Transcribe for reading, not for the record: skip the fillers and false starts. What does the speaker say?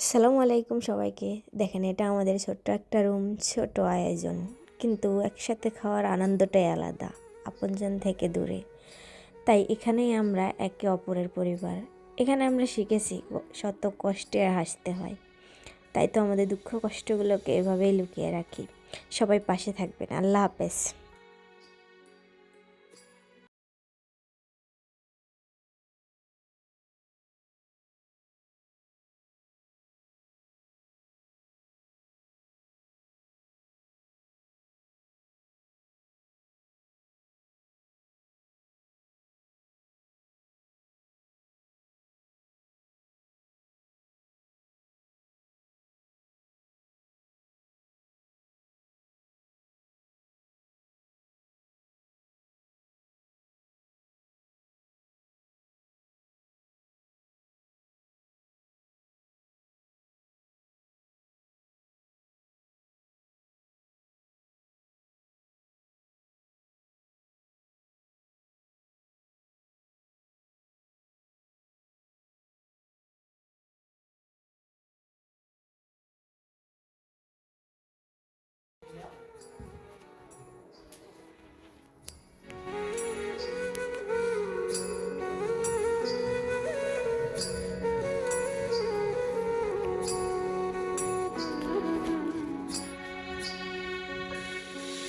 আসসালামু আলাইকুম সবাইকে। দেখেন এটা আমাদের ছোট্ট একটা রুম, ছোট আয়োজন। কিন্তু একসাথে খাওয়ার আনন্দটাই আলাদা, আপনজন থেকে দূরে। তাই এখানেই আমরা একে অপরের পরিবার। এখানে আমরা শিখেছি শত কষ্টে হাসতে হয়। তাই তো আমাদের দুঃখ কষ্টগুলোকে এভাবেই লুকিয়ে রাখি। সবাই পাশে থাকবেন। আল্লাহ হাফেজ।